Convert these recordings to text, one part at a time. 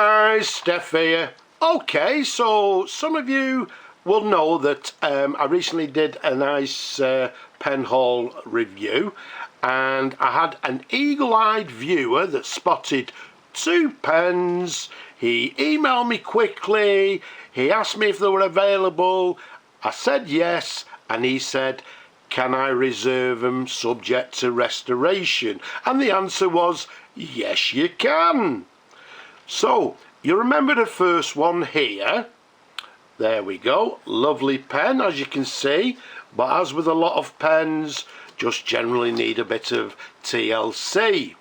guys, Steph here. Okay, so some of you will know that I recently did a nice pen haul review, and I had an eagle-eyed viewer that spotted 2 pens. He emailed me quickly, he asked me if they were available, I said yes, and he said, can I reserve them subject to restoration? And the answer was, yes you can. So, you remember the first one here? There we go, lovely pen as you can see, but as with a lot of pens, just generally need a bit of TLC.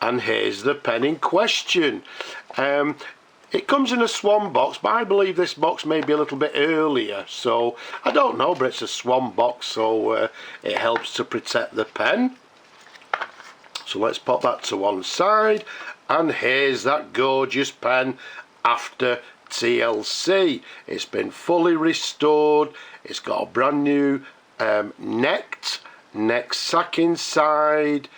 And here's the pen in question. It comes in a Swan box, but I believe this box may be a little bit earlier, so I don't know, but it's a Swan box, so it helps to protect the pen. So let's pop that to one side, and here's that gorgeous pen after TLC. It's been fully restored, it's got a brand new neck sack inside.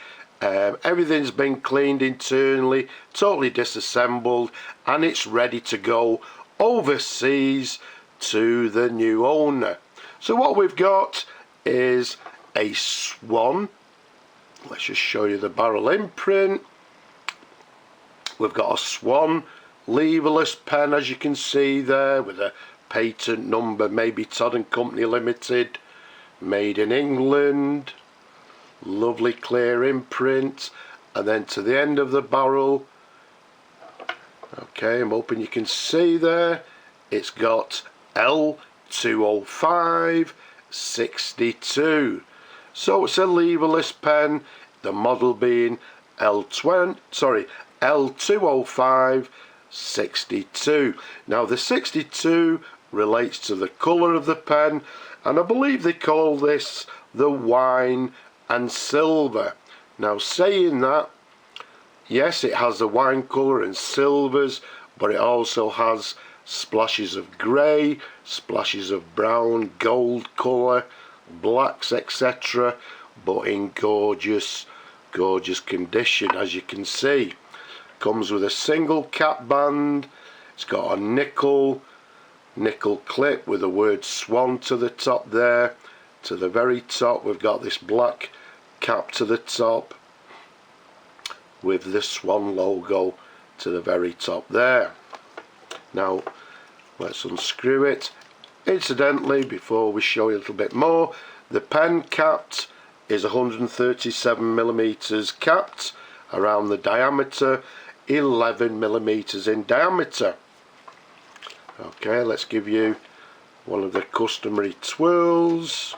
Everything's been cleaned internally, totally disassembled, and it's ready to go overseas to the new owner. So what we've got is a Swan. Let's just show you the barrel imprint. We've got a Swan leverless pen, as you can see there, with a patent number, maybe Todd and Company Limited, made in England. Lovely clear imprint, and then to the end of the barrel, okay, I'm hoping you can see there, it's got L205-62. So it's a leverless pen, the model being L205-62. Now the 62 relates to the colour of the pen, and I believe they call this the wine and silver. Now saying that, yes, it has the wine colour and silvers, but it also has splashes of grey, splashes of brown, gold colour, blacks, etc., but in gorgeous condition, as you can see. Comes with a single cap band. It's got a nickel clip with the word Swan to the top there. To the very top we've got this black cap to the top with the Swan logo to the very top there. Now let's unscrew it. Incidentally, before we show you a little bit more, the pen capped is 137mm capped around the diameter, 11mm in diameter. Okay, let's give you one of the customary twirls.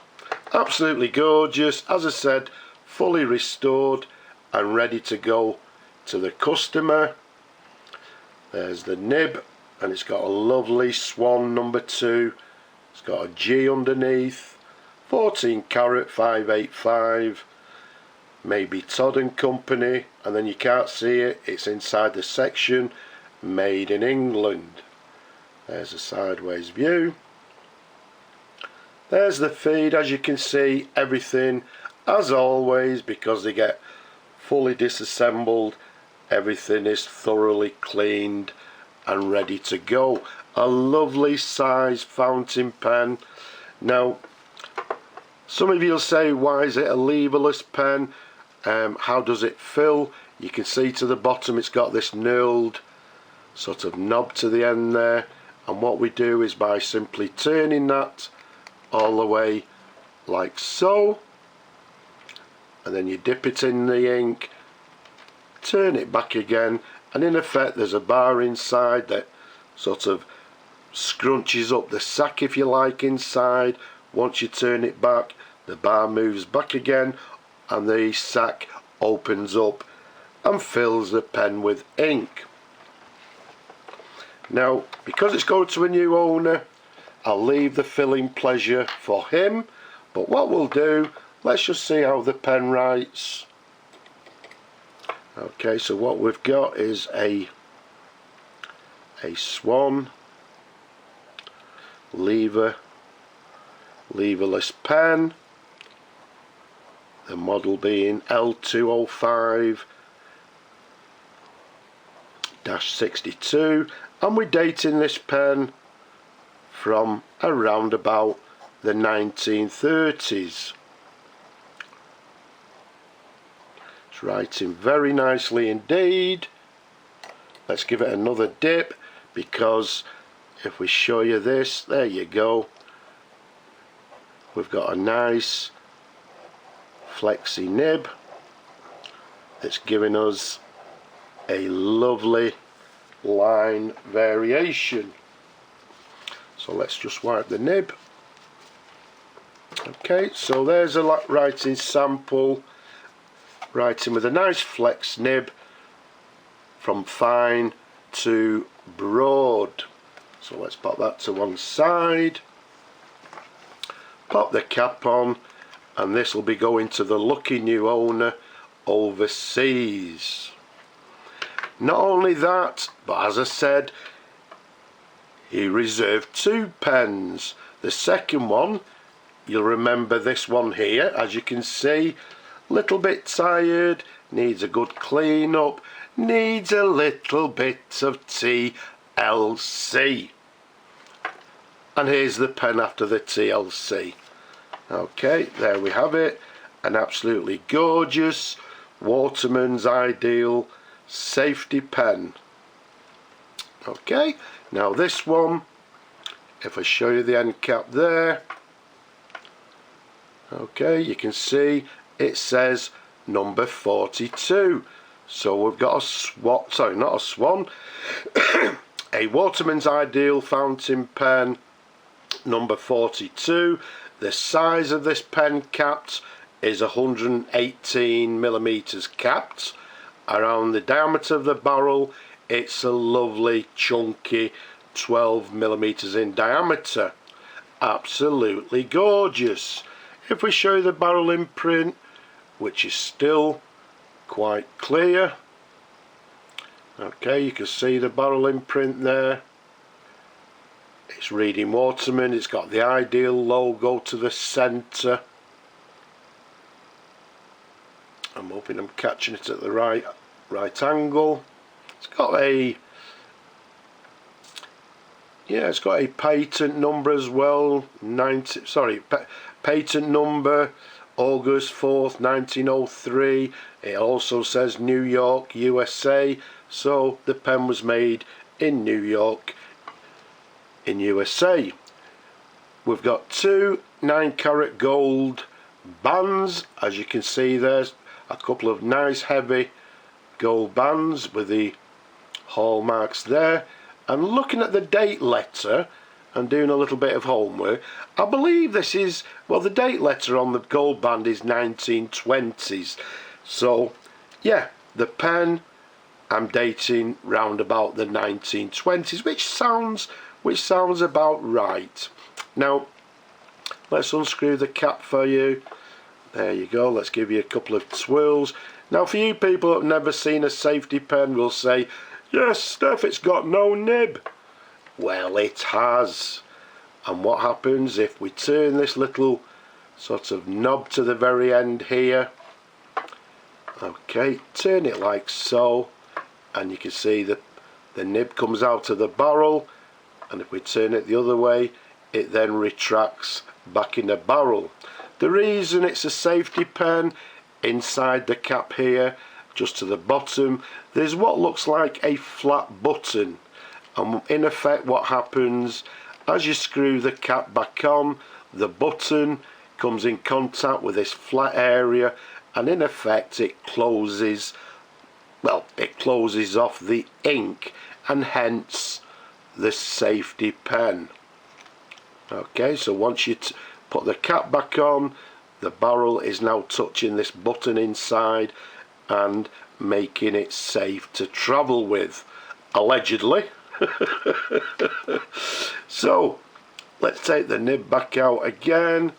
Absolutely gorgeous, as I said, fully restored and ready to go to the customer. There's the nib, and it's got a lovely Swan number 2. It's got a G underneath, 14 carat 585, maybe Todd and Company, and then you can't see it, it's inside the section, made in England. There's a sideways view. There's the feed, as you can see, everything as always, because they get fully disassembled, everything is thoroughly cleaned and ready to go. A lovely size fountain pen. Now some of you will say, why is it a leverless pen? How does it fill? You can see to the bottom it's got this knurled sort of knob to the end there, and what we do is by simply turning that all the way like so, and then you dip it in the ink, turn it back again, and in effect there's a bar inside that sort of scrunches up the sack, if you like, inside. Once you turn it back, the bar moves back again and the sack opens up and fills the pen with ink. Now because it's going to a new owner, I'll leave the filling pleasure for him, but what we'll do, let's just see how the pen writes. Okay, so what we've got is a Swan leverless pen, the model being L205 62, and we're dating this pen from around about the 1930s. It's writing very nicely indeed. Let's give it another dip, because if we show you this, there you go, we've got a nice flexy nib that's giving us a lovely line variation. So let's just wipe the nib. Okay, so there's a writing sample, writing with a nice flex nib from fine to broad. So let's pop that to one side, pop the cap on, and this will be going to the lucky new owner overseas. Not only that, but as I said, he reserved 2 pens. The second one, you'll remember this one here, as you can see, little bit tired, needs a good clean up, needs a little bit of TLC. And here's the pen after the TLC. Okay, there we have it, an absolutely gorgeous Waterman's Ideal safety pen. Okay, now this one, if I show you the end cap there, okay, you can see it says number 42. So we've got a swan, sorry, not a swan, a Waterman's Ideal fountain pen number 42. The size of this pen capped is 118 millimeters capped. Around the diameter of the barrel, it's a lovely chunky 12 millimeters in diameter. Absolutely gorgeous. If we show you the barrel imprint, which is still quite clear, okay, you can see the barrel imprint there. It's reading Waterman, it's got the Ideal logo to the centre. I'm hoping I'm catching it at the right angle. It's got a, yeah, it's got a patent number as well. Patent number August 4th 1903. It also says New York, USA. So the pen was made in New York, in USA. We've got 2 9-carat gold bands, as you can see. There's a couple of nice heavy gold bands with the hallmarks there. And looking at the date letter and doing a little bit of homework, I believe this is, well, the date letter on the gold band is 1920s. So yeah, the pen I'm dating round about the 1920s, which sounds about right. Now let's unscrew the cap for you. There you go, let's give you a couple of twirls. Now for you people that have never seen a safety pen will say, yes Steph, it's got no nib. Well, it has. And what happens if we turn this little sort of knob to the very end here, okay, turn it like so, and you can see the nib comes out of the barrel, and if we turn it the other way, it then retracts back in the barrel. The reason it's a safety pen, inside the cap here, just to the bottom, there's what looks like a flat button, and in effect what happens, as you screw the cap back on, the button comes in contact with this flat area, and in effect it closes, well, it closes off the ink, and hence the safety pen. Okay, so once you put the cap back on, the barrel is now touching this button inside and making it safe to travel with, allegedly. So let's take the nib back out again.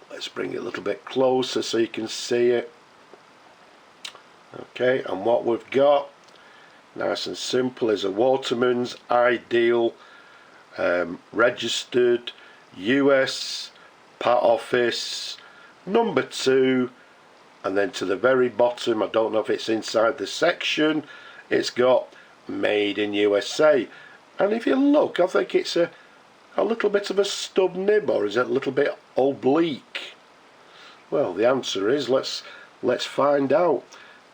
Let's bring it a little bit closer so you can see it. Okay, and what we've got, nice and simple, is a Waterman's Ideal registered US Pat Office number 2, and then to the very bottom, I don't know if it's inside the section, it's got made in USA. And if you look, I think it's a little bit of a stub nib, or is it a little bit oblique? Well, the answer is let's find out.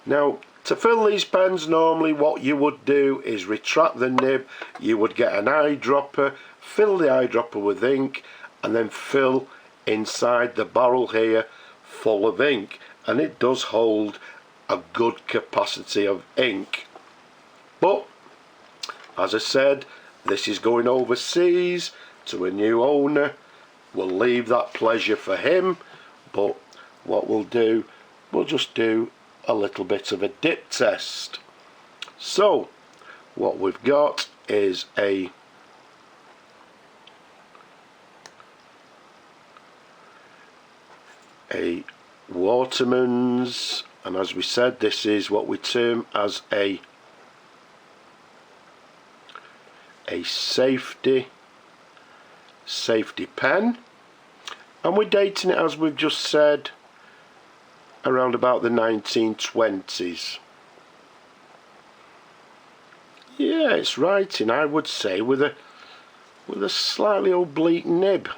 Now, to fill these pens, normally what you would do is retract the nib. You would get an eyedropper, fill the eyedropper with ink, and then fill inside the barrel here full of ink. And it does hold a good capacity of ink. But, as I said, this is going overseas to a new owner. We'll leave that pleasure for him, but what we'll do, we'll just do a little bit of a dip test. So what we've got is a Waterman's, and as we said, this is what we term as a safety pen, and we're dating it, as we've just said, around about the 1920s. Yeah, it's writing, I would say, with a slightly oblique nib.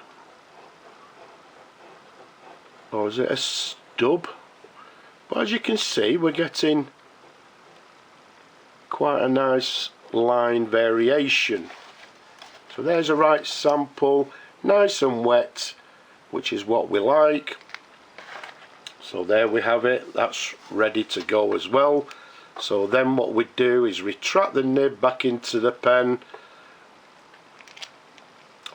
Or is it a stub? But as you can see, we're getting quite a nice line variation. So there's a right sample, nice and wet, which is what we like. So there we have it, that's ready to go as well. So then what we do is retract the nib back into the pen,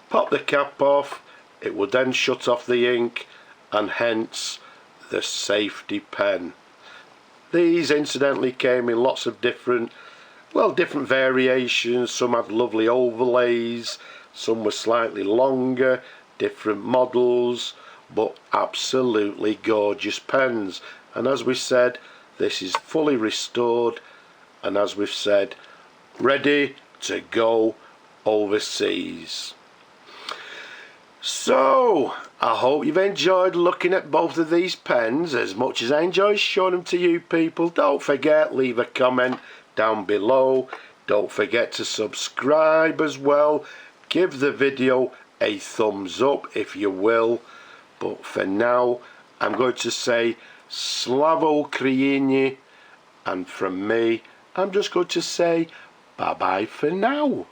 pop the cap off, it will then shut off the ink, and hence the safety pen. These incidentally came in lots of different variations. Some had lovely overlays, some were slightly longer, different models, but absolutely gorgeous pens. And as we said, this is fully restored, and as we've said, ready to go overseas. So I hope you've enjoyed looking at both of these pens as much as I enjoy showing them to you people. Don't forget, leave a comment down below. Don't forget to subscribe as well. Give the video a thumbs up if you will. But for now, I'm going to say Slavo Ukraini, and from me, I'm just going to say bye bye for now.